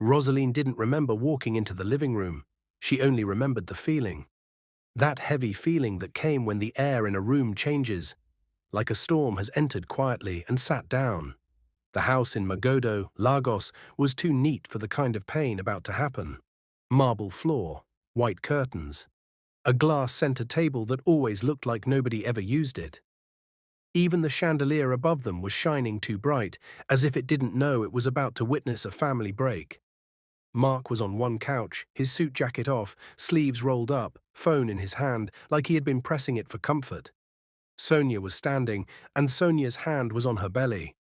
Roseline didn't remember walking into the living room. She only remembered the feeling. That heavy feeling that came when the air in a room changes, like a storm has entered quietly and sat down. The house in Magodo, Lagos, was too neat for the kind of pain about to happen. Marble floor, white curtains, a glass center table that always looked like nobody ever used it. Even the chandelier above them was shining too bright, as if it didn't know it was about to witness a family break. Mark was on one couch, his suit jacket off, sleeves rolled up, phone in his hand, like he had been pressing it for comfort. Sonia was standing, and Sonia's hand was on her belly.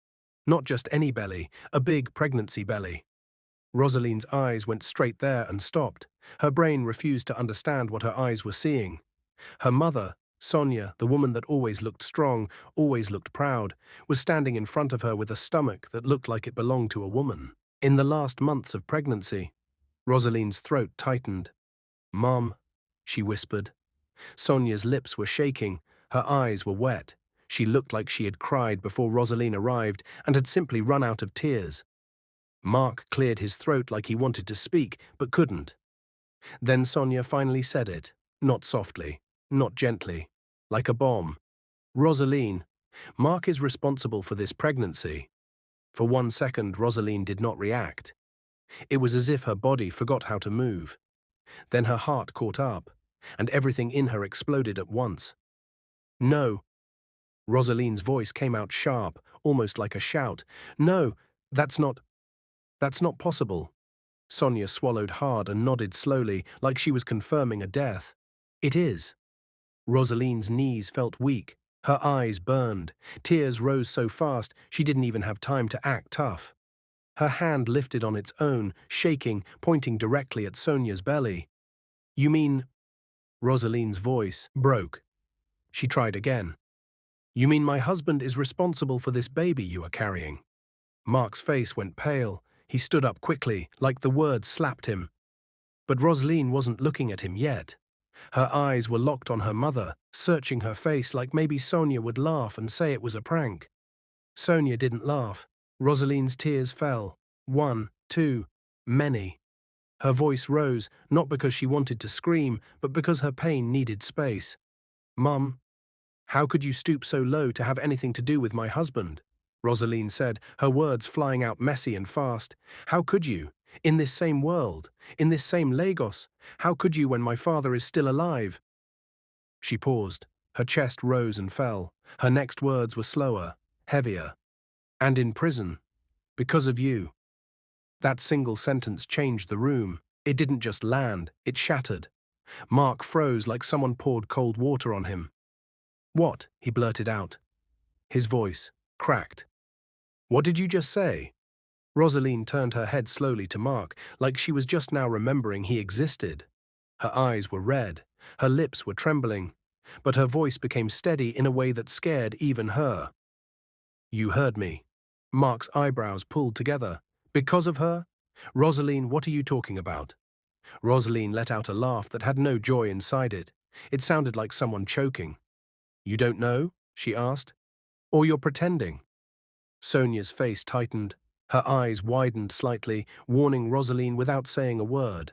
Not just any belly, a big pregnancy belly. Rosaline's eyes went straight there and stopped. Her brain refused to understand what her eyes were seeing. Her mother, Sonia, the woman that always looked strong, always looked proud, was standing in front of her with a stomach that looked like it belonged to a woman. In the last months of pregnancy, Rosaline's throat tightened. "Mom," she whispered. Sonia's lips were shaking, her eyes were wet. She looked like she had cried before Roseline arrived and had simply run out of tears. Mark cleared his throat like he wanted to speak, but couldn't. Then Sonia finally said it, not softly, not gently, like a bomb. "Roseline, Mark is responsible for this pregnancy." For 1 second, Roseline did not react. It was as if her body forgot how to move. Then her heart caught up, and everything in her exploded at once. "No." Rosaline's voice came out sharp, almost like a shout. "No, that's not possible." Sonia swallowed hard and nodded slowly, like she was confirming a death. "It is." Rosaline's knees felt weak. Her eyes burned. Tears rose so fast she didn't even have time to act tough. Her hand lifted on its own, shaking, pointing directly at Sonia's belly. "You mean—" Rosaline's voice broke. She tried again. "You mean my husband is responsible for this baby you are carrying?" Mark's face went pale. He stood up quickly, like the words slapped him. But Roseline wasn't looking at him yet. Her eyes were locked on her mother, searching her face like maybe Sonia would laugh and say it was a prank. Sonia didn't laugh. Rosaline's tears fell. One, two, many. Her voice rose, not because she wanted to scream, but because her pain needed space. "Mum, how could you stoop so low to have anything to do with my husband?" Roseline said, her words flying out messy and fast. "How could you? In this same world, in this same Lagos, how could you when my father is still alive?" She paused. Her chest rose and fell. Her next words were slower, heavier. "And in prison. Because of you." That single sentence changed the room. It didn't just land, it shattered. Mark froze like someone poured cold water on him. "What?" he blurted out. His voice cracked. "What did you just say?" Roseline turned her head slowly to Mark, like she was just now remembering he existed. Her eyes were red, her lips were trembling, but her voice became steady in a way that scared even her. "You heard me." Mark's eyebrows pulled together. "Because of her? Roseline, what are you talking about?" Roseline let out a laugh that had no joy inside it. It sounded like someone choking. "You don't know?" she asked. "Or you're pretending?" Sonia's face tightened. Her eyes widened slightly, warning Roseline without saying a word.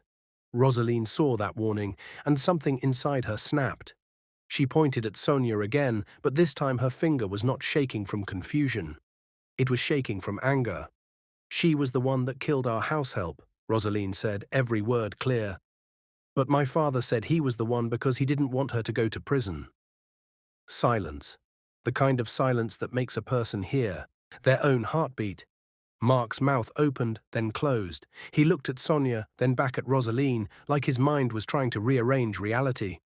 Roseline saw that warning, and something inside her snapped. She pointed at Sonia again, but this time her finger was not shaking from confusion. It was shaking from anger. "She was the one that killed our house help," Roseline said, every word clear. "But my father said he was the one because he didn't want her to go to prison." Silence. The kind of silence that makes a person hear their own heartbeat. Mark's mouth opened, then closed. He looked at Sonia, then back at Roseline, like his mind was trying to rearrange reality.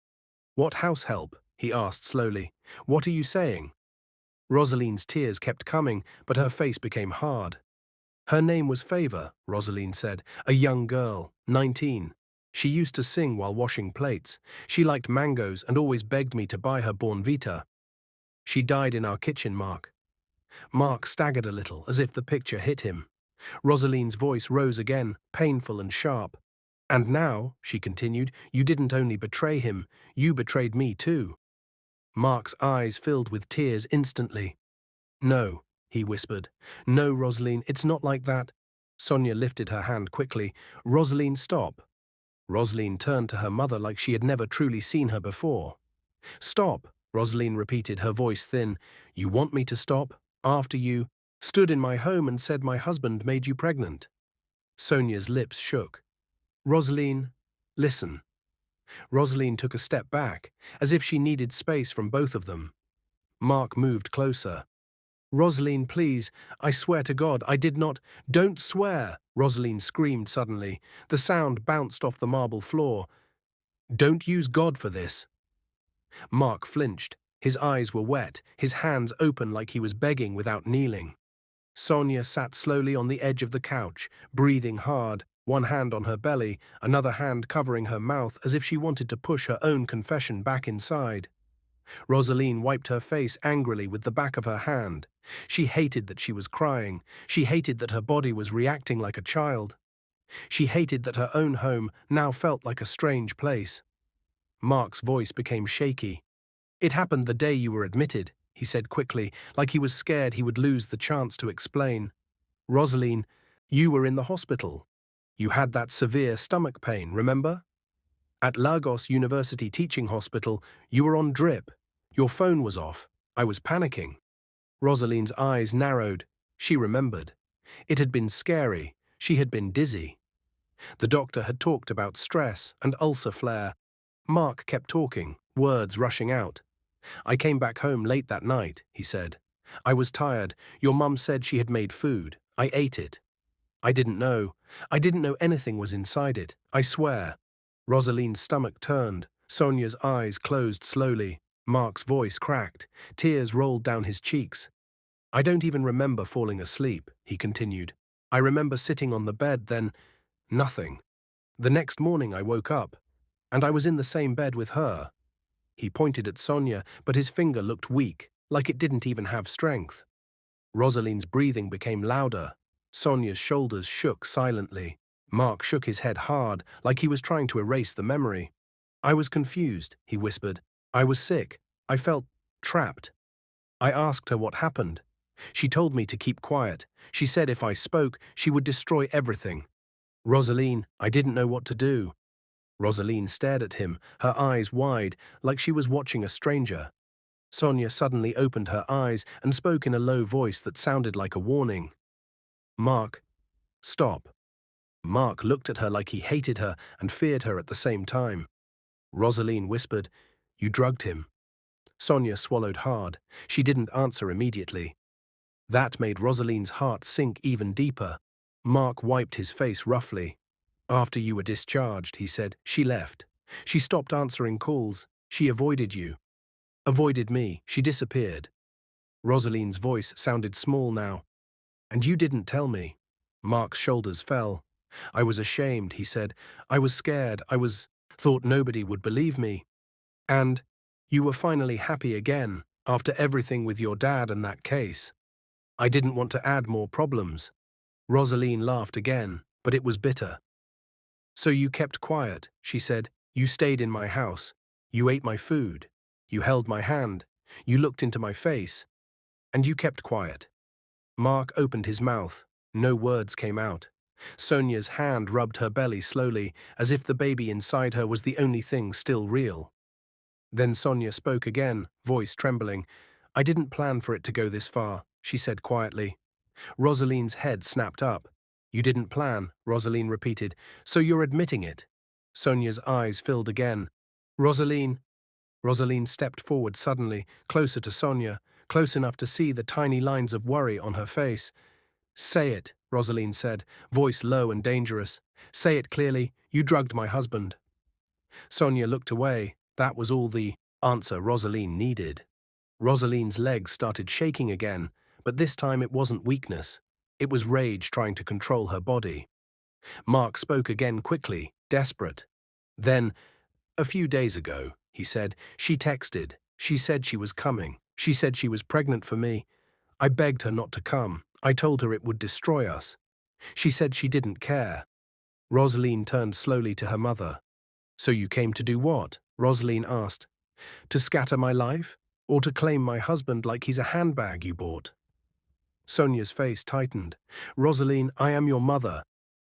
"What house help?" he asked slowly. "What are you saying?" Rosaline's tears kept coming, but her face became hard. "Her name was Favor," Roseline said, "a young girl, 19. She used to sing while washing plates. She liked mangoes and always begged me to buy her Bornvita. She died in our kitchen, Mark." Mark staggered a little, as if the picture hit him. Rosaline's voice rose again, painful and sharp. "And now," she continued, "you didn't only betray him, you betrayed me too." Mark's eyes filled with tears instantly. "No," he whispered. "No, Roseline, it's not like that." Sonia lifted her hand quickly. Roseline, stop. Roseline turned to her mother like she had never truly seen her before. Stop, Roseline repeated, her voice thin. You want me to stop? After you stood in my home and said my husband made you pregnant? Sonia's lips shook. Roseline, listen. Roseline took a step back, as if she needed space from both of them. Mark moved closer. Roseline, please, I swear to God, I did not. Don't swear, Roseline screamed suddenly. The sound bounced off the marble floor. Don't use God for this. Mark flinched. His eyes were wet, his hands open like he was begging without kneeling. Sonia sat slowly on the edge of the couch, breathing hard, one hand on her belly, another hand covering her mouth as if she wanted to push her own confession back inside. Roseline wiped her face angrily with the back of her hand. She hated that she was crying. She hated that her body was reacting like a child. She hated that her own home now felt like a strange place. Mark's voice became shaky. It happened the day you were admitted, he said quickly, like he was scared he would lose the chance to explain. Roseline, you were in the hospital. You had that severe stomach pain, remember? At Lagos University Teaching Hospital, you were on drip. Your phone was off. I was panicking. Rosaline's eyes narrowed. She remembered. It had been scary. She had been dizzy. The doctor had talked about stress and ulcer flare. Mark kept talking, words rushing out. I came back home late that night, he said. I was tired. Your mum said she had made food. I ate it. I didn't know. I didn't know anything was inside it. I swear. Rosaline's stomach turned. Sonia's eyes closed slowly. Mark's voice cracked. Tears rolled down his cheeks. I don't even remember falling asleep, he continued. I remember sitting on the bed, then nothing. The next morning I woke up, and I was in the same bed with her. He pointed at Sonia, but his finger looked weak, like it didn't even have strength. Rosaline's breathing became louder. Sonia's shoulders shook silently. Mark shook his head hard, like he was trying to erase the memory. I was confused, he whispered. I was sick. I felt trapped. I asked her what happened. She told me to keep quiet. She said if I spoke, she would destroy everything. Roseline, I didn't know what to do. Roseline stared at him, her eyes wide, like she was watching a stranger. Sonia suddenly opened her eyes and spoke in a low voice that sounded like a warning. Mark, stop. Mark looked at her like he hated her and feared her at the same time. Roseline whispered, You drugged him. Sonia swallowed hard. She didn't answer immediately. That made Rosaline's heart sink even deeper. Mark wiped his face roughly. After you were discharged, he said, she left. She stopped answering calls. She avoided you. Avoided me. She disappeared. Rosaline's voice sounded small now. And you didn't tell me. Mark's shoulders fell. I was ashamed, he said. I was scared. Thought nobody would believe me. And you were finally happy again, after everything with your dad and that case. I didn't want to add more problems. Roseline laughed again, but it was bitter. So you kept quiet, she said. You stayed in my house. You ate my food. You held my hand. You looked into my face. And you kept quiet. Mark opened his mouth. No words came out. Sonia's hand rubbed her belly slowly, as if the baby inside her was the only thing still real. Then Sonia spoke again, voice trembling. I didn't plan for it to go this far, she said quietly. Rosaline's head snapped up. You didn't plan, Roseline repeated. So you're admitting it. Sonia's eyes filled again. Roseline. Roseline stepped forward suddenly, closer to Sonia, close enough to see the tiny lines of worry on her face. Say it, Roseline said, voice low and dangerous. Say it clearly. You drugged my husband. Sonia looked away. That was all the answer Roseline needed. Rosaline's legs started shaking again, but this time it wasn't weakness. It was rage trying to control her body. Mark spoke again quickly, desperate. Then, a few days ago, he said, she texted. She said she was coming. She said she was pregnant for me. I begged her not to come. I told her it would destroy us. She said she didn't care. Roseline turned slowly to her mother. So you came to do what? Roseline asked. To scatter my life? Or to claim my husband like he's a handbag you bought? Sonia's face tightened. "Roseline, I am your mother."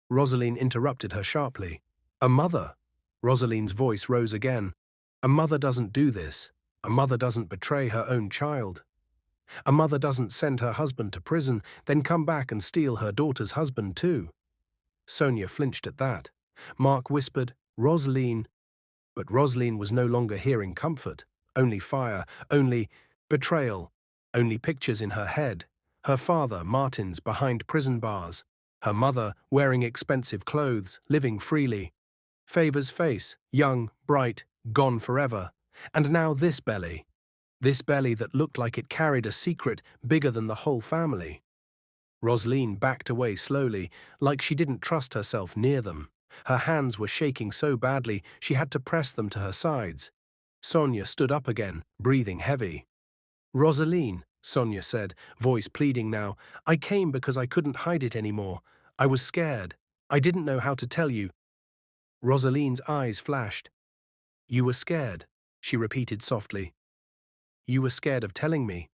Roseline interrupted her sharply. "A mother?" Rosaline's voice rose again. "A mother doesn't do this. A mother doesn't betray her own child. A mother doesn't send her husband to prison, then come back and steal her daughter's husband too." Sonia flinched at that. Mark whispered, "Roseline." But Roseline was no longer hearing comfort, only fire, only betrayal, only pictures in her head. Her father, Martin's, behind prison bars. Her mother, wearing expensive clothes, living freely. Favor's face, young, bright, gone forever. And now this belly that looked like it carried a secret bigger than the whole family. Roseline backed away slowly, like she didn't trust herself near them. Her hands were shaking so badly she had to press them to her sides. Sonia stood up again, breathing heavy. "Roseline," Sonia said, voice pleading now, "I came because I couldn't hide it anymore. I was scared. I didn't know how to tell you." Rosaline's eyes flashed. "You were scared," she repeated softly. "You were scared of telling me,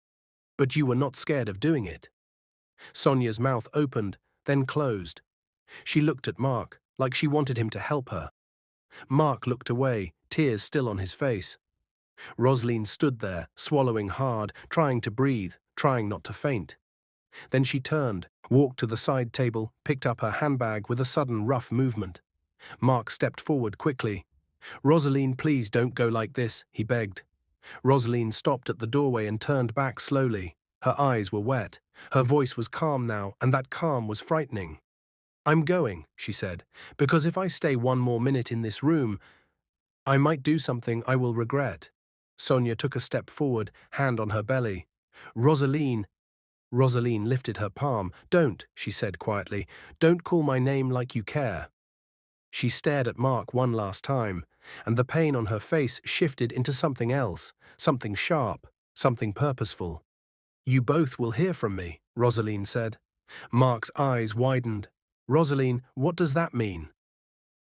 but you were not scared of doing it." Sonia's mouth opened, then closed. She looked at Mark, like she wanted him to help her. Mark looked away, tears still on his face. Roseline stood there, swallowing hard, trying to breathe, trying not to faint. Then she turned, walked to the side table, picked up her handbag with a sudden rough movement. Mark stepped forward quickly. "Roseline, please don't go like this," he begged. Roseline stopped at the doorway and turned back slowly. Her eyes were wet. Her voice was calm now, and that calm was frightening. "I'm going," she said, "because if I stay one more minute in this room, I might do something I will regret." Sonia took a step forward, hand on her belly. "Roseline." Roseline lifted her palm. "Don't," she said quietly. "Don't call my name like you care." She stared at Mark one last time, and the pain on her face shifted into something else, something sharp, something purposeful. "You both will hear from me," Roseline said. Mark's eyes widened. "Roseline, what does that mean?"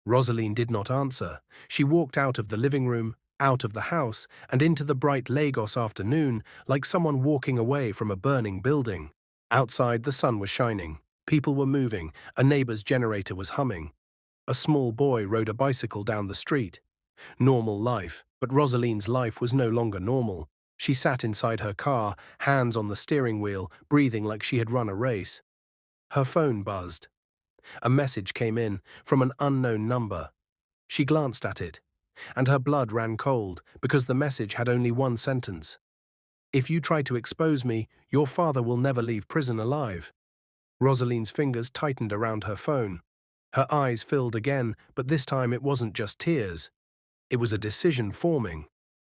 Roseline did not answer. She walked out of the living room, out of the house, and into the bright Lagos afternoon, like someone walking away from a burning building. Outside, the sun was shining. People were moving. A neighbor's generator was humming. A small boy rode a bicycle down the street. Normal life, but Rosaline's life was no longer normal. She sat inside her car, hands on the steering wheel, breathing like she had run a race. Her phone buzzed. A message came in, from an unknown number. She glanced at it, and her blood ran cold, because the message had only one sentence. "If you try to expose me, your father will never leave prison alive." Rosaline's fingers tightened around her phone. Her eyes filled again, but this time it wasn't just tears. It was a decision forming,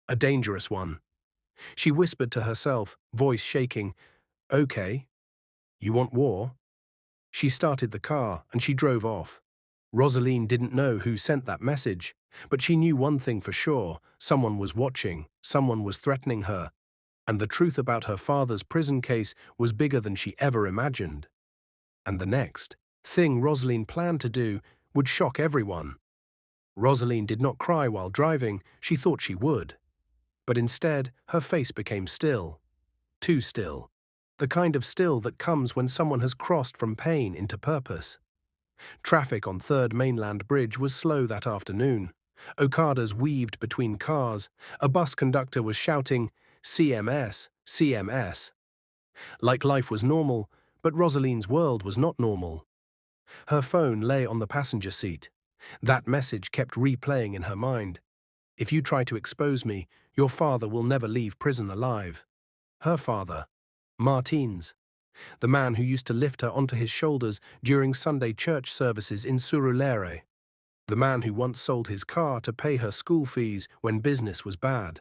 a dangerous one. She whispered to herself, voice shaking, "Okay, you want war?" She started the car, and she drove off. Roseline didn't know who sent that message, but she knew one thing for sure: someone was watching, someone was threatening her, and the truth about her father's prison case was bigger than she ever imagined. And the next thing Roseline planned to do would shock everyone. Roseline did not cry while driving, she thought she would. But instead, her face became still. Too still. The kind of still that comes when someone has crossed from pain into purpose. Traffic on 3rd Mainland Bridge was slow that afternoon. Okadas weaved between cars. A bus conductor was shouting, "CMS, CMS." Like life was normal, but Rosaline's world was not normal. Her phone lay on the passenger seat. That message kept replaying in her mind. "If you try to expose me, your father will never leave prison alive." Her father, Martin's, the man who used to lift her onto his shoulders during Sunday church services in Surulere. The man who once sold his car to pay her school fees when business was bad.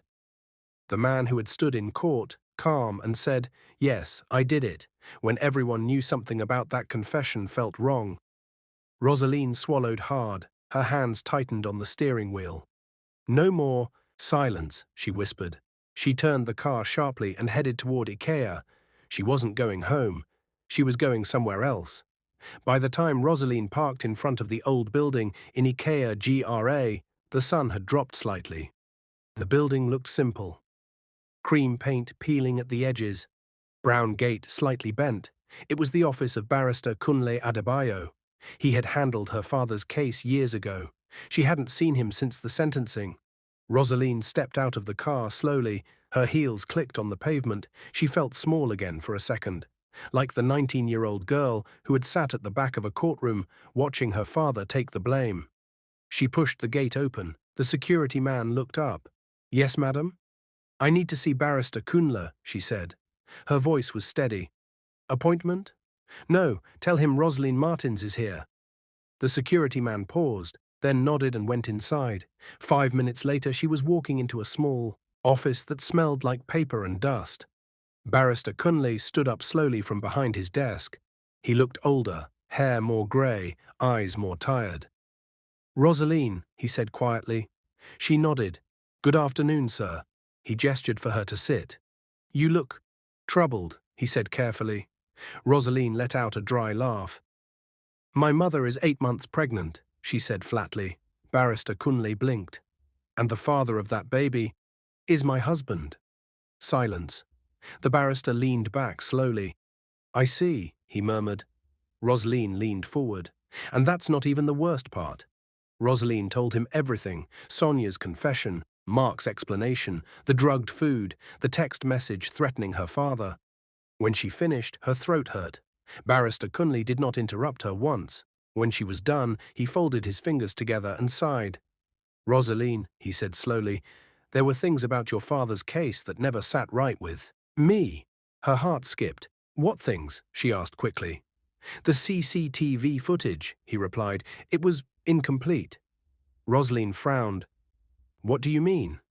The man who had stood in court, calm, and said, "Yes, I did it," when everyone knew something about that confession felt wrong. Roseline swallowed hard, her hands tightened on the steering wheel. "No more silence," she whispered. She turned the car sharply and headed toward IKEA. She wasn't going home. She was going somewhere else. By the time Roseline parked in front of the old building in IKEA GRA, the sun had dropped slightly. The building looked simple. Cream paint peeling at the edges, brown gate slightly bent, It was the office of Barrister Kunle Adebayo. He had handled her father's case years ago. She hadn't seen him since the sentencing. Roseline stepped out of the car slowly. Her heels clicked on the pavement. She felt small again for a second, like the 19-year-old girl who had sat at the back of a courtroom watching her father take the blame. She pushed the gate open. The security man looked up. "Yes, madam?" "I need to see Barrister Kunle," she said. Her voice was steady. "Appointment?" "No, tell him Roseline Martins is here." The security man paused, then nodded and went inside. 5 minutes later, she was walking into a small office that smelled like paper and dust. Barrister Kunle stood up slowly from behind his desk. He looked older, hair more grey, eyes more tired. "Roseline," he said quietly. She nodded. "Good afternoon, sir." He gestured for her to sit. "You look troubled," he said carefully. Roseline let out a dry laugh. "My mother is 8 months pregnant," she said flatly. Barrister Kunle blinked. "And the father of that baby is my husband." Silence. The barrister leaned back slowly. "I see," he murmured. Roseline leaned forward. "And that's not even the worst part." Roseline told him everything: Sonia's confession, Mark's explanation, the drugged food, the text message threatening her father. When she finished, her throat hurt. Barrister Kunle did not interrupt her once. When she was done, he folded his fingers together and sighed. "Roseline," he said slowly, "there were things about your father's case that never sat right with me." Her heart skipped. "What things?" she asked quickly. "The CCTV footage," he replied. "It was incomplete." Roseline frowned. "What do you mean?"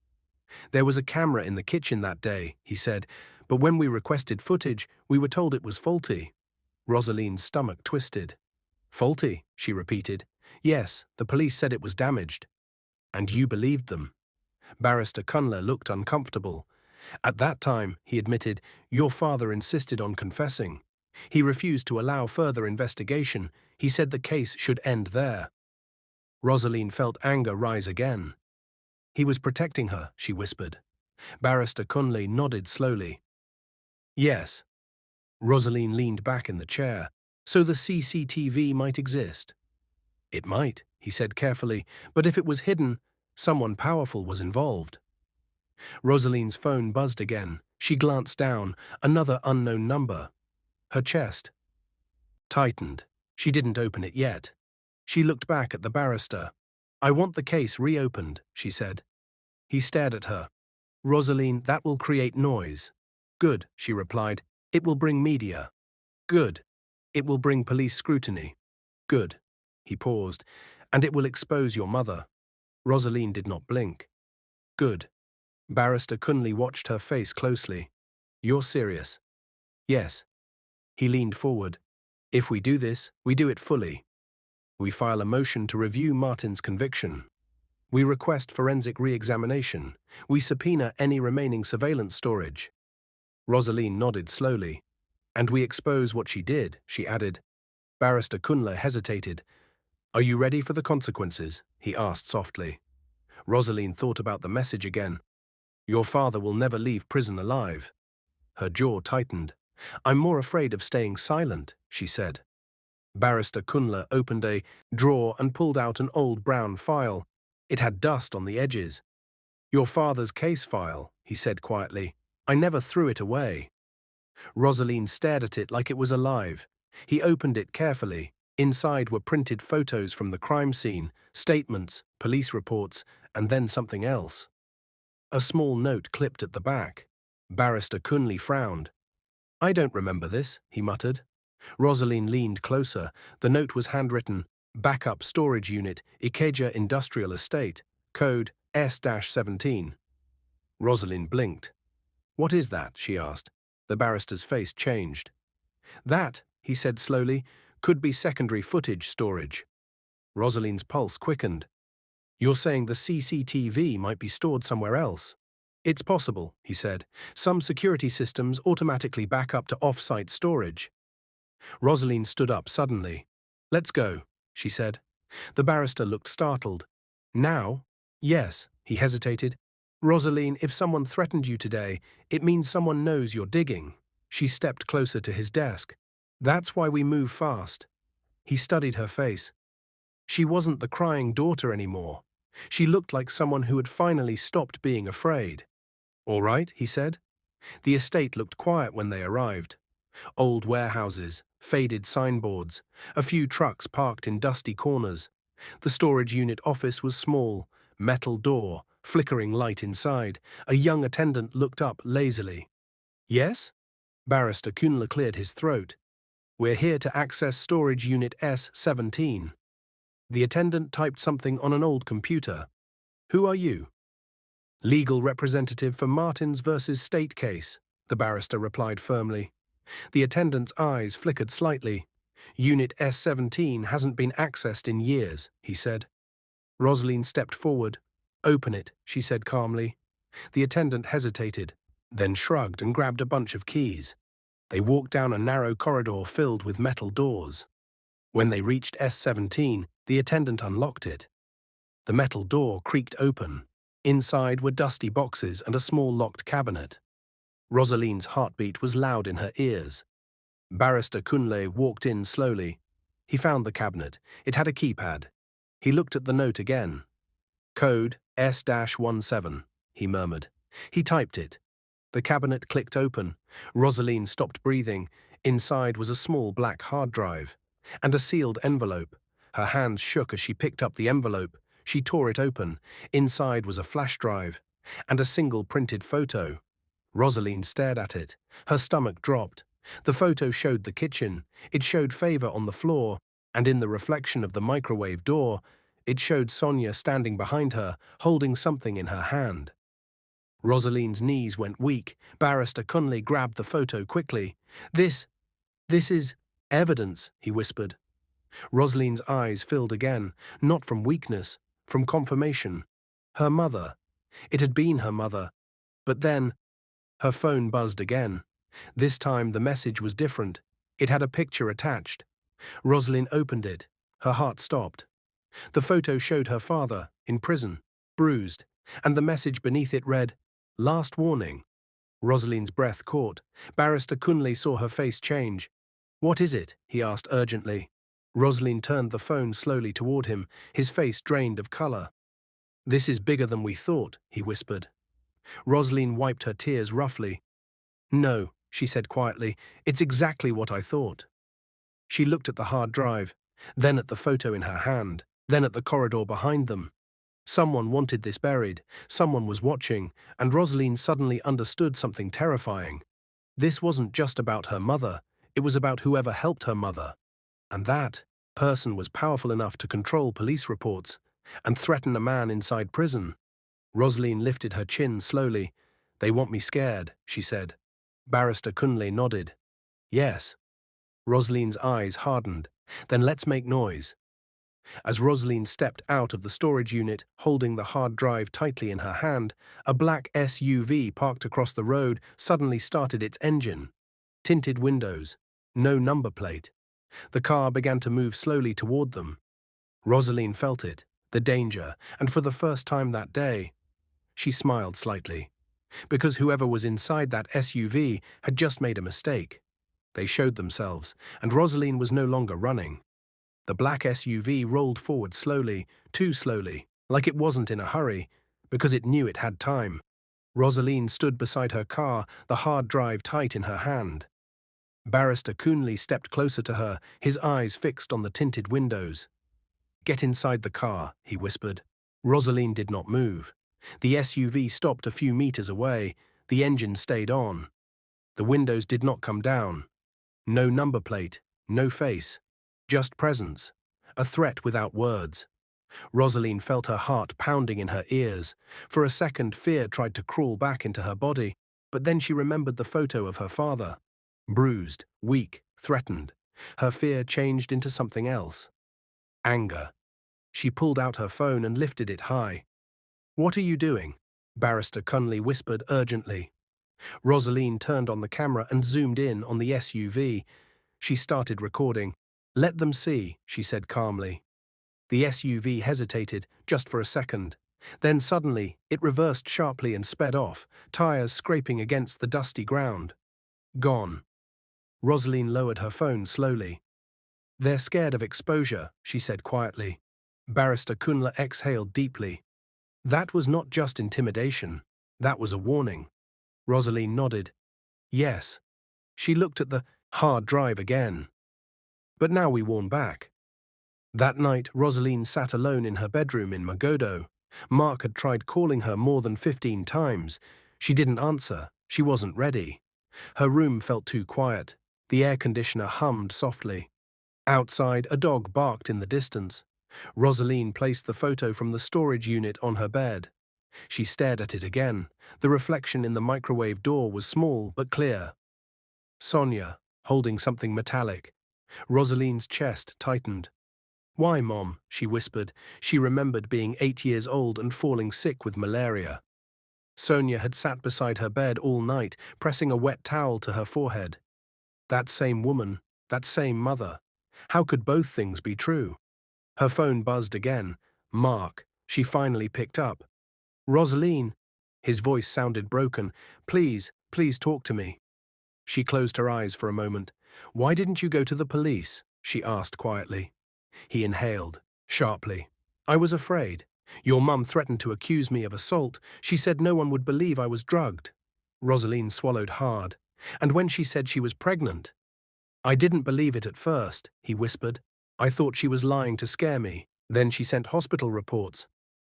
"There was a camera in the kitchen that day," he said, "but when we requested footage, we were told it was faulty." Roseline's stomach twisted. "Faulty?" she repeated. "Yes, the police said it was damaged." "And you believed them?" Barrister Kunle looked uncomfortable. "At that time," he admitted, "your father insisted on confessing. He refused to allow further investigation. He said the case should end there." Roseline felt anger rise again. "He was protecting her," she whispered. Barrister Kunle nodded slowly. "Yes." Roseline leaned back in the chair. "So the CCTV might exist?" "It might," he said carefully, "but if it was hidden, someone powerful was involved." Roseline's phone buzzed again. She glanced down. Another unknown number. Her chest tightened. She didn't open it yet. She looked back at the barrister. "I want the case reopened," she said. He stared at her. "Roseline, that will create noise." "Good," she replied. "It will bring media." "Good. It will bring police scrutiny." "Good." He paused. "And it will expose your mother." Roseline did not blink. "Good." Barrister Kunle watched her face closely. "You're serious?" "Yes." He leaned forward. "If we do this, we do it fully. We file a motion to review Martin's conviction. We request forensic re-examination. We subpoena any remaining surveillance storage." Roseline nodded slowly. "And we expose what she did," she added. Barrister Kunle hesitated. "Are you ready for the consequences?" he asked softly. Roseline thought about the message again. "Your father will never leave prison alive." Her jaw tightened. "I'm more afraid of staying silent," she said. Barrister Kunle opened a drawer and pulled out an old brown file. It had dust on the edges. "Your father's case file," he said quietly. "I never threw it away." Roseline stared at it like it was alive. He opened it carefully. Inside were printed photos from the crime scene, statements, police reports, and then something else. A small note clipped at the back. Barrister Kunle frowned. "I don't remember this," he muttered. Roseline leaned closer. The note was handwritten: "Backup Storage Unit, Ikeja Industrial Estate, Code S-17. Roseline blinked. "What is that?" she asked. The barrister's face changed. "That," he said slowly, "could be secondary footage storage." Roseline's pulse quickened. "You're saying the CCTV might be stored somewhere else?" "It's possible," he said. "Some security systems automatically back up to off-site storage." Roseline stood up suddenly. "Let's go," she said. The barrister looked startled. "Now?" "Yes," he hesitated. "Roseline, if someone threatened you today, it means someone knows you're digging." She stepped closer to his desk. That's why we move fast. He studied her face. She wasn't the crying daughter anymore. She looked like someone who had finally stopped being afraid. All right, he said. The estate looked quiet when they arrived. Old warehouses, faded signboards, a few trucks parked in dusty corners. The storage unit office was small, metal door, flickering light inside. A young attendant looked up lazily. Yes? Barrister Kunle cleared his throat. We're here to access storage unit S-17. The attendant typed something on an old computer. Who are you? Legal representative for Martins versus State case, the barrister replied firmly. The attendant's eyes flickered slightly. Unit S-17 hasn't been accessed in years, he said. Roseline stepped forward. Open it, she said calmly. The attendant hesitated, then shrugged and grabbed a bunch of keys. They walked down a narrow corridor filled with metal doors. When they reached S-17, the attendant unlocked it. The metal door creaked open. Inside were dusty boxes and a small locked cabinet. Roseline's heartbeat was loud in her ears. Barrister Kunle walked in slowly. He found the cabinet. It had a keypad. He looked at the note again. Code S-17, he murmured. He typed it. The cabinet clicked open. Roseline stopped breathing. Inside was a small black hard drive and a sealed envelope. Her hands shook as she picked up the envelope. She tore it open. Inside was a flash drive and a single printed photo. Roseline stared at it. Her stomach dropped. The photo showed the kitchen. It showed favor on the floor, and in the reflection of the microwave door, it showed Sonia standing behind her, holding something in her hand. Roseline's knees went weak. Barrister Kunle grabbed the photo quickly. This is evidence, he whispered. Roseline's eyes filled again, not from weakness, from confirmation. Her mother. It had been her mother. But then, her phone buzzed again. This time the message was different. It had a picture attached. Roseline opened it. Her heart stopped. The photo showed her father, in prison, bruised, and the message beneath it read, "Last warning." Roseline's breath caught. Barrister Kunle saw her face change. "What is it?" he asked urgently. Roseline turned the phone slowly toward him, his face drained of color. "This is bigger than we thought," he whispered. Roseline wiped her tears roughly. "No," she said quietly, "it's exactly what I thought." She looked at the hard drive, then at the photo in her hand, then at the corridor behind them. Someone wanted this buried, someone was watching, and Roseline suddenly understood something terrifying. This wasn't just about her mother, it was about whoever helped her mother. And that person was powerful enough to control police reports and threaten a man inside prison. Roseline lifted her chin slowly. "They want me scared," she said. Barrister Kunle nodded. "Yes." Roseline's eyes hardened. "Then let's make noise." As Roseline stepped out of the storage unit, holding the hard drive tightly in her hand, a black SUV parked across the road suddenly started its engine. Tinted windows. No number plate. The car began to move slowly toward them. Roseline felt it, the danger, and for the first time that day, she smiled slightly. Because whoever was inside that SUV had just made a mistake. They showed themselves, and Roseline was no longer running. The black SUV rolled forward slowly, too slowly, like it wasn't in a hurry, because it knew it had time. Roseline stood beside her car, the hard drive tight in her hand. Barrister Kunle stepped closer to her, his eyes fixed on the tinted windows. "Get inside the car," he whispered. Roseline did not move. The SUV stopped a few meters away. The engine stayed on. The windows did not come down. No number plate, no face. Just presence. A threat without words. Roseline felt her heart pounding in her ears. For a second, fear tried to crawl back into her body, but then she remembered the photo of her father. Bruised, weak, threatened. Her fear changed into something else. Anger. She pulled out her phone and lifted it high. "What are you doing?" Barrister Kunle whispered urgently. Roseline turned on the camera and zoomed in on the SUV. She started recording. "Let them see," she said calmly. The SUV hesitated, just for a second. Then suddenly, it reversed sharply and sped off, tires scraping against the dusty ground. Gone. Roseline lowered her phone slowly. "They're scared of exposure," she said quietly. Barrister Kunle exhaled deeply. That was not just intimidation. That was a warning. Roseline nodded. Yes. She looked at the hard drive again. But now we warn back. That night, Roseline sat alone in her bedroom in Magodo. Mark had tried calling her more than 15 times. She didn't answer. She wasn't ready. Her room felt too quiet. The air conditioner hummed softly. Outside, a dog barked in the distance. Roseline placed the photo from the storage unit on her bed. She stared at it again. The reflection in the microwave door was small but clear. Sonia, holding something metallic. Roseline's chest tightened. "Why, Mom?" she whispered. She remembered being 8 years old and falling sick with malaria. Sonia had sat beside her bed all night, pressing a wet towel to her forehead. That same woman, that same mother. How could both things be true? Her phone buzzed again. Mark. She finally picked up. "Roseline." His voice sounded broken. "Please, please talk to me." She closed her eyes for a moment. "Why didn't you go to the police?" she asked quietly. He inhaled, sharply. "I was afraid. Your mum threatened to accuse me of assault. She said no one would believe I was drugged." Roseline swallowed hard. "And when she said she was pregnant?" "I didn't believe it at first," he whispered. "I thought she was lying to scare me. Then she sent hospital reports."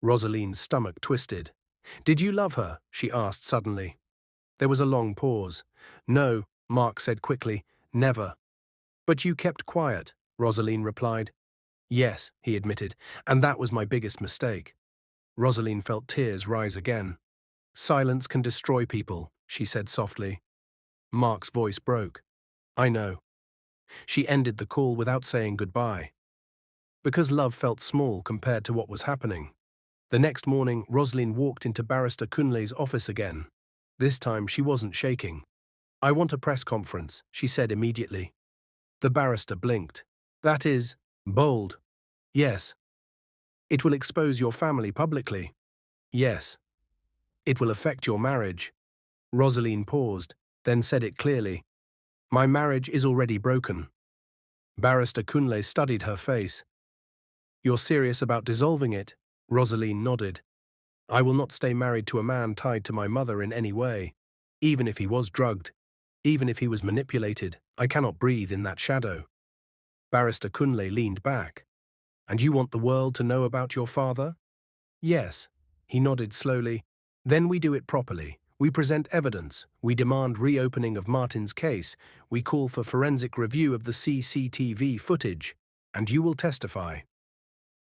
Roseline's stomach twisted. "Did you love her?" she asked suddenly. There was a long pause. "No," Mark said quickly. "Never." "But you kept quiet," Roseline replied. "Yes," he admitted, "and that was my biggest mistake." Roseline felt tears rise again. "Silence can destroy people," she said softly. Mark's voice broke. "I know." She ended the call without saying goodbye. Because love felt small compared to what was happening. The next morning, Roseline walked into Barrister Kunle's office again. This time she wasn't shaking. "I want a press conference," she said immediately. The barrister blinked. "That is bold." "Yes." "It will expose your family publicly." "Yes." "It will affect your marriage." Roseline paused, then said it clearly. "My marriage is already broken." Barrister Kunle studied her face. "You're serious about dissolving it?" Roseline nodded. "I will not stay married to a man tied to my mother in any way. Even if he was drugged, even if he was manipulated, I cannot breathe in that shadow." Barrister Kunle leaned back. "And you want the world to know about your father?" "Yes." He nodded slowly. "Then we do it properly. We present evidence. We demand reopening of Martin's case. We call for forensic review of the CCTV footage. And you will testify."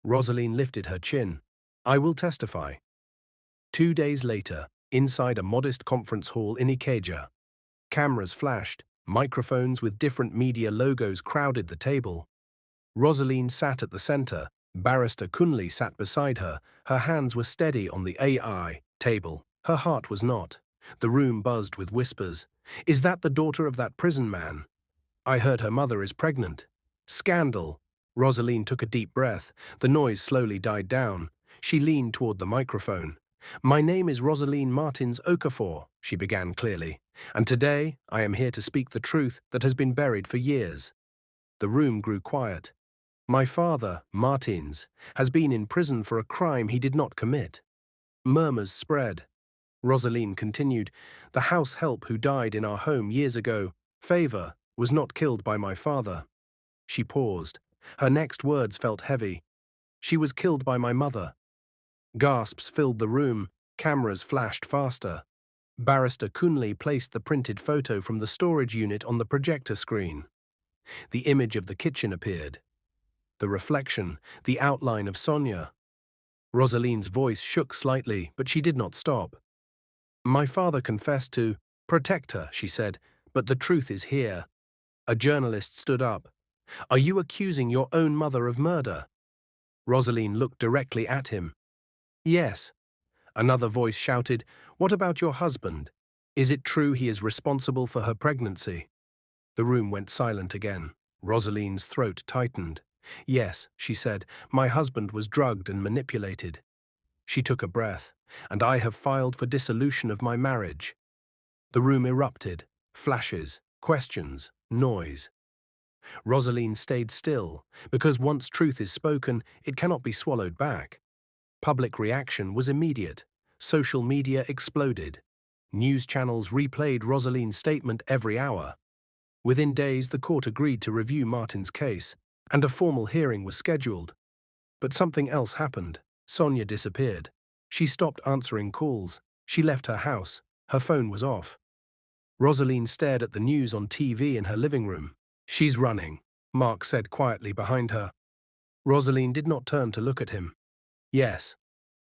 Roseline lifted her chin. "I will testify." 2 days later, inside a modest conference hall in Ikeja. Cameras flashed, microphones with different media logos crowded the table. Roseline sat at the center. Barrister Kunle sat beside her. Her hands were steady on the AI table. Her heart was not. The room buzzed with whispers. "Is that the daughter of that prison man?" "I heard her mother is pregnant." "Scandal." Roseline took a deep breath. The noise slowly died down. She leaned toward the microphone. "My name is Roseline Martins Okafor," she began clearly, "and today I am here to speak the truth that has been buried for years." The room grew quiet. "My father, Martins, has been in prison for a crime he did not commit." Murmurs spread. Roseline continued, "The house help who died in our home years ago, Favor, was not killed by my father." She paused. Her next words felt heavy. "She was killed by my mother." Gasps filled the room. Cameras flashed faster. Barrister Kunle placed the printed photo from the storage unit on the projector screen. The image of the kitchen appeared. The reflection, the outline of Sonia. Roseline's voice shook slightly, but she did not stop. "My father confessed to protect her," she said, "but the truth is here." A journalist stood up. "Are you accusing your own mother of murder?" Roseline looked directly at him. "Yes." Another voice shouted, "What about your husband? Is it true he is responsible for her pregnancy?" The room went silent again. Roseline's throat tightened. "Yes," she said, "my husband was drugged and manipulated." She took a breath. "And I have filed for dissolution of my marriage." The room erupted. Flashes, questions. Noise. Roseline stayed still, because once truth is spoken, it cannot be swallowed back. Public reaction was immediate. Social media exploded. News channels replayed Roseline's statement every hour. Within days, the court agreed to review Martin's case, and a formal hearing was scheduled. But something else happened. Sonia disappeared. She stopped answering calls. She left her house. Her phone was off. Roseline stared at the news on TV in her living room. "She's running," Mark said quietly behind her. Roseline did not turn to look at him. "Yes."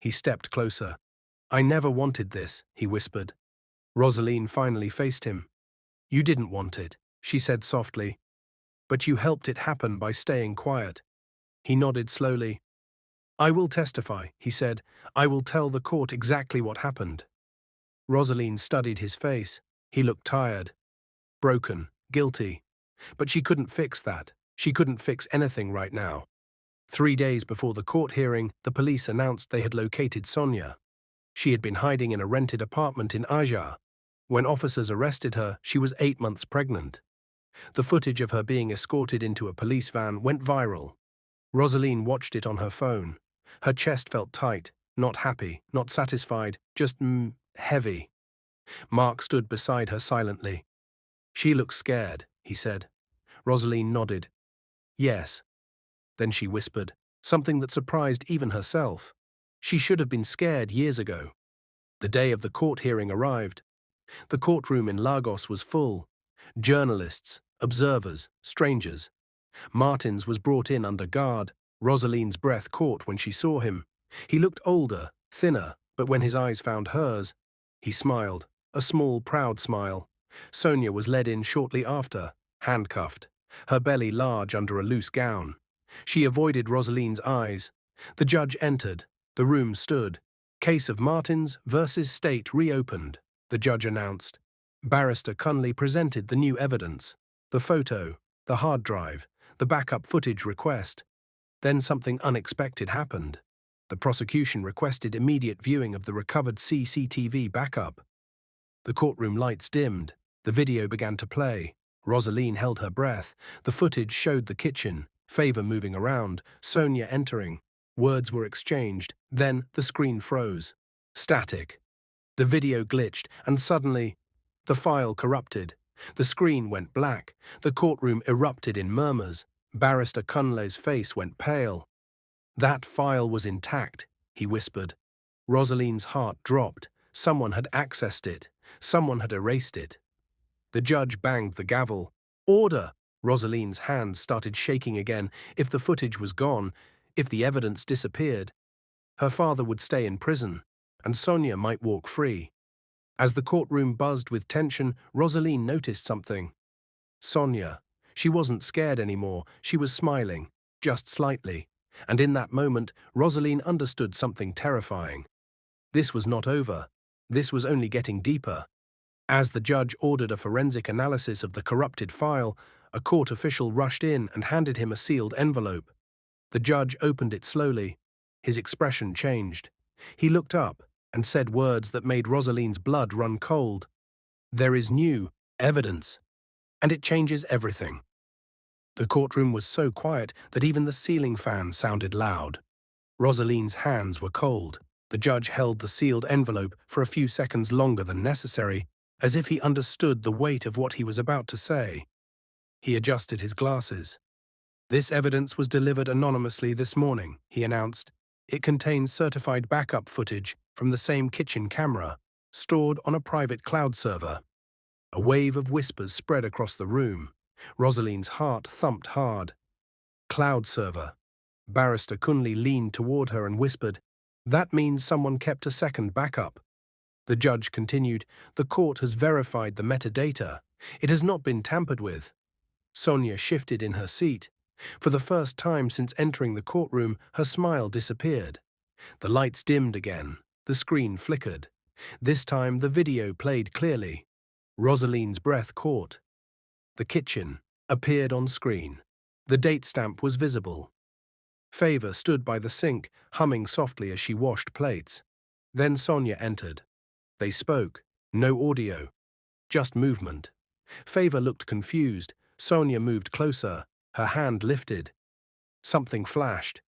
He stepped closer. "I never wanted this," he whispered. Roseline finally faced him. "You didn't want it," she said softly. "But you helped it happen by staying quiet." He nodded slowly. "I will testify," he said. "I will tell the court exactly what happened." Roseline studied his face. He looked tired, broken, guilty. But she couldn't fix that. She couldn't fix anything right now. 3 days before the court hearing, the police announced they had located Sonia. She had been hiding in a rented apartment in Aja. When officers arrested her, she was 8 months pregnant. The footage of her being escorted into a police van went viral. Roseline watched it on her phone. Her chest felt tight, not happy, not satisfied, just heavy. Mark stood beside her silently. "She looks scared," he said. Roseline nodded. "Yes." Then she whispered, something that surprised even herself. She should have been scared years ago. The day of the court hearing arrived. The courtroom in Lagos was full. Journalists, observers, strangers. Martins was brought in under guard. Roseline's breath caught when she saw him. He looked older, thinner, but when his eyes found hers, he smiled, a small, proud smile. Sonia was led in shortly after, handcuffed, her belly large under a loose gown. She avoided Roseline's eyes. The judge entered. The room stood. "Case of Martins versus State reopened," the judge announced. Barrister Cunley presented the new evidence, the photo, the hard drive, the backup footage request. Then something unexpected happened. The prosecution requested immediate viewing of the recovered CCTV backup. The courtroom lights dimmed. The video began to play. Roseline held her breath. The footage showed the kitchen, Favor moving around, Sonia entering. Words were exchanged. Then the screen froze. Static. The video glitched, and suddenly, the file corrupted. The screen went black. The courtroom erupted in murmurs. Barrister Cunley's face went pale. "That file was intact," he whispered. Roseline's heart dropped. Someone had accessed it. Someone had erased it. The judge banged the gavel. "Order!" Roseline's hands started shaking again. If the footage was gone, if the evidence disappeared, her father would stay in prison, and Sonia might walk free. As the courtroom buzzed with tension, Roseline noticed something. Sonia. She wasn't scared anymore. She was smiling, just slightly. And in that moment, Roseline understood something terrifying. This was not over. This was only getting deeper. As the judge ordered a forensic analysis of the corrupted file, a court official rushed in and handed him a sealed envelope. The judge opened it slowly. His expression changed. He looked up and said words that made Roseline's blood run cold. "There is new evidence, and it changes everything." The courtroom was so quiet that even the ceiling fan sounded loud. Roseline's hands were cold. The judge held the sealed envelope for a few seconds longer than necessary, as if he understood the weight of what he was about to say. He adjusted his glasses. "This evidence was delivered anonymously this morning," he announced. "It contains certified backup footage from the same kitchen camera, stored on a private cloud server." A wave of whispers spread across the room. Roseline's heart thumped hard. "Cloud server." Barrister Cunley leaned toward her and whispered, "That means someone kept a second backup." The judge continued, "The court has verified the metadata. It has not been tampered with." Sonia shifted in her seat. For the first time since entering the courtroom, her smile disappeared. The lights dimmed again. The screen flickered. This time the video played clearly. Roseline's breath caught. The kitchen appeared on screen. The date stamp was visible. Favor stood by the sink, humming softly as she washed plates. Then Sonia entered. They spoke. No audio. Just movement. Favor looked confused. Sonia moved closer, her hand lifted. Something flashed.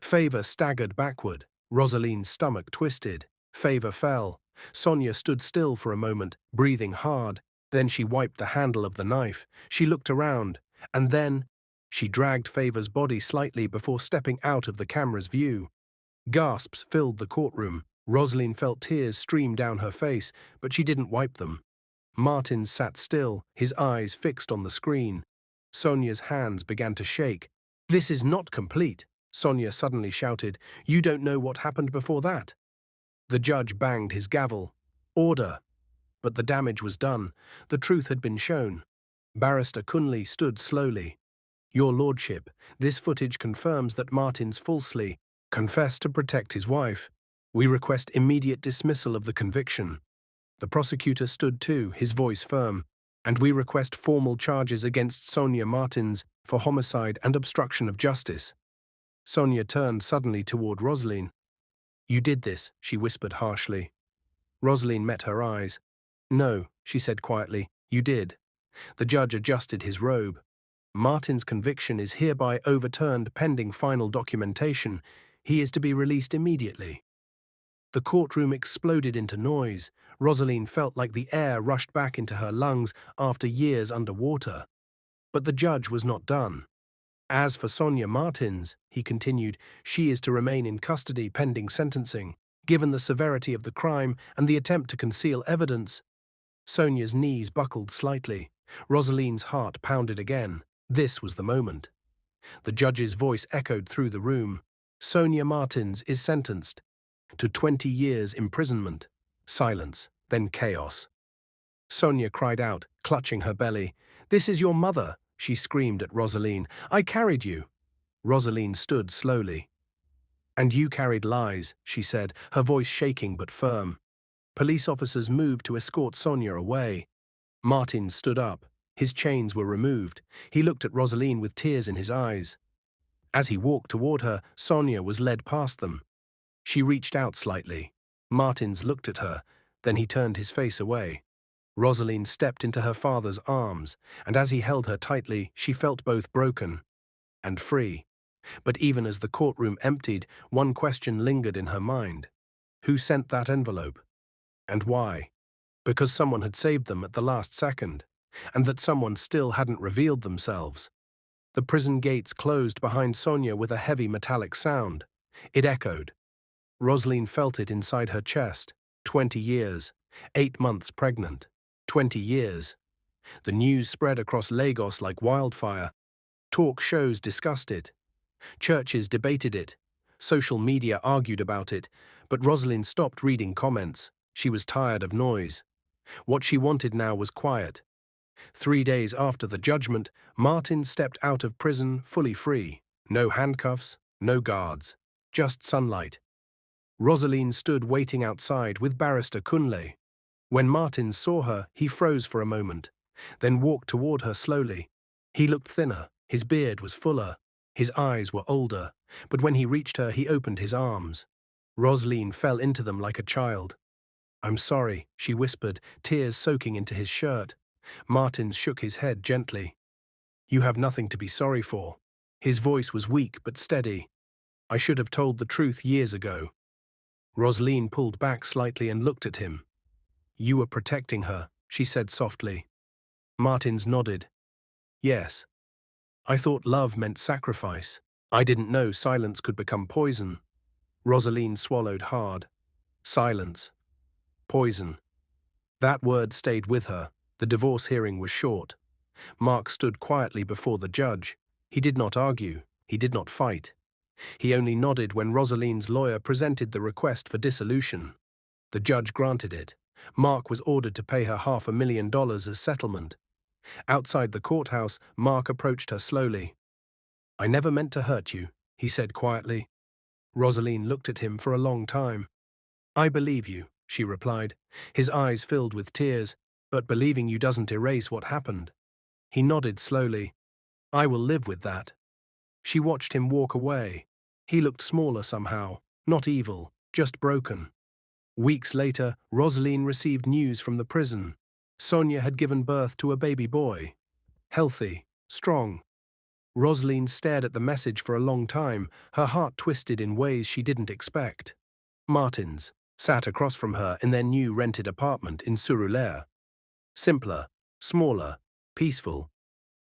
Favor staggered backward. Roseline's stomach twisted. Favor fell. Sonia stood still for a moment, breathing hard. Then she wiped the handle of the knife. She looked around, and then she dragged Favor's body slightly before stepping out of the camera's view. Gasps filled the courtroom. Roseline felt tears stream down her face, but she didn't wipe them. Martin sat still, his eyes fixed on the screen. Sonia's hands began to shake. "This is not complete," Sonia suddenly shouted. "You don't know what happened before that." The judge banged his gavel. "Order." But the damage was done. The truth had been shown. Barrister Kunle stood slowly. "Your Lordship, this footage confirms that Martin's falsely confessed to protect his wife. We request immediate dismissal of the conviction." The prosecutor stood too, his voice firm. "And we request formal charges against Sonia Martins for homicide and obstruction of justice." Sonia turned suddenly toward Roseline. "You did this," she whispered harshly. Roseline met her eyes. "No," she said quietly, "you did." The judge adjusted his robe. "Martin's conviction is hereby overturned pending final documentation. He is to be released immediately." The courtroom exploded into noise. Roseline felt like the air rushed back into her lungs after years underwater. But the judge was not done. "As for Sonia Martins," he continued, "she is to remain in custody pending sentencing. Given the severity of the crime and the attempt to conceal evidence." Sonia's knees buckled slightly. Roseline's heart pounded again. This was the moment. The judge's voice echoed through the room. "Sonia Martins is sentenced to 20 years imprisonment." Silence, then chaos. Sonia cried out, clutching her belly. "This is your mother," she screamed at Roseline. "I carried you." Roseline stood slowly. "And you carried lies," she said, her voice shaking but firm. Police officers moved to escort Sonia away. Martin stood up. His chains were removed. He looked at Roseline with tears in his eyes. As he walked toward her, Sonia was led past them. She reached out slightly. Martins looked at her, then he turned his face away. Roseline stepped into her father's arms, and as he held her tightly, she felt both broken and free. But even as the courtroom emptied, one question lingered in her mind. Who sent that envelope? And why? Because someone had saved them at the last second, and that someone still hadn't revealed themselves. The prison gates closed behind Sonia with a heavy metallic sound. It echoed. Roseline felt it inside her chest. 20 years. 8 months pregnant. 20 years. The news spread across Lagos like wildfire. Talk shows discussed it. Churches debated it. Social media argued about it. But Roseline stopped reading comments. She was tired of noise. What she wanted now was quiet. 3 days after the judgment, Martin stepped out of prison fully free. No handcuffs, no guards. Just sunlight. Roseline stood waiting outside with Barrister Kunle. When Martin saw her, he froze for a moment, then walked toward her slowly. He looked thinner, his beard was fuller, his eyes were older, but when he reached her, he opened his arms. Roseline fell into them like a child. "I'm sorry," she whispered, tears soaking into his shirt. Martin shook his head gently. "You have nothing to be sorry for." His voice was weak but steady. "I should have told the truth years ago." Roseline pulled back slightly and looked at him. "You were protecting her," she said softly. Martins nodded. "Yes. I thought love meant sacrifice. I didn't know silence could become poison." Roseline swallowed hard. Silence. Poison. That word stayed with her. The divorce hearing was short. Mark stood quietly before the judge. He did not argue. He did not fight. He only nodded when Roseline's lawyer presented the request for dissolution. The judge granted it. Mark was ordered to pay her $500,000 as settlement. Outside the courthouse, Mark approached her slowly. "I never meant to hurt you," he said quietly. Roseline looked at him for a long time. "I believe you," she replied. His eyes filled with tears. "But believing you doesn't erase what happened." He nodded slowly. "I will live with that." She watched him walk away. He looked smaller somehow, not evil, just broken. Weeks later, Roseline received news from the prison. Sonia had given birth to a baby boy. healthy, strong. Roseline stared at the message for a long time, her heart twisted in ways she didn't expect. Martins sat across from her in their new rented apartment in Surulere. Simpler, smaller, peaceful.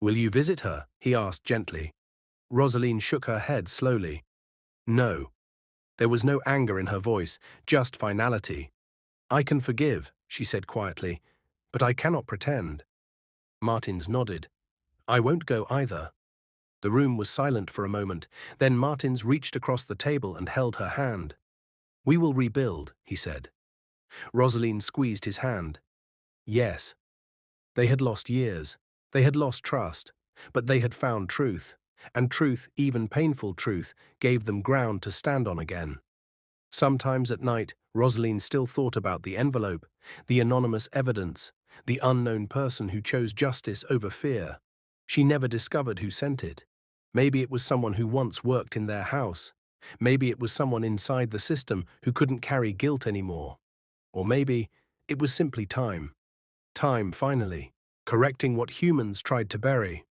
"Will you visit her?" he asked gently. Roseline shook her head slowly. "No." There was no anger in her voice, just finality. "I can forgive," she said quietly, "but I cannot pretend." Martins nodded. "I won't go either." The room was silent for a moment, then Martins reached across the table and held her hand. "We will rebuild," he said. Roseline squeezed his hand. Yes. They had lost years. They had lost trust. But they had found truth. And truth, even painful truth, gave them ground to stand on again. Sometimes at night, Roseline still thought about the envelope, the anonymous evidence, the unknown person who chose justice over fear. She never discovered who sent it. Maybe it was someone who once worked in their house. Maybe it was someone inside the system who couldn't carry guilt anymore. Or maybe it was simply time. Time, finally, correcting what humans tried to bury.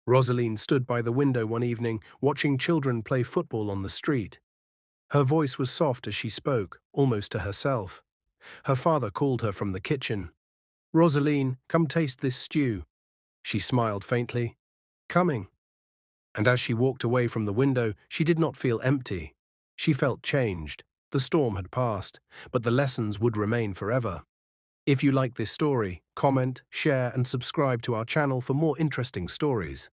Roseline stood by the window one evening, watching children play football on the street. Her voice was soft as she spoke, almost to herself. Her father called her from the kitchen. "Roseline, come taste this stew." She smiled faintly. "Coming." And as she walked away from the window, she did not feel empty. She felt changed. The storm had passed, but the lessons would remain forever. If you like this story, comment, share, and subscribe to our channel for more interesting stories.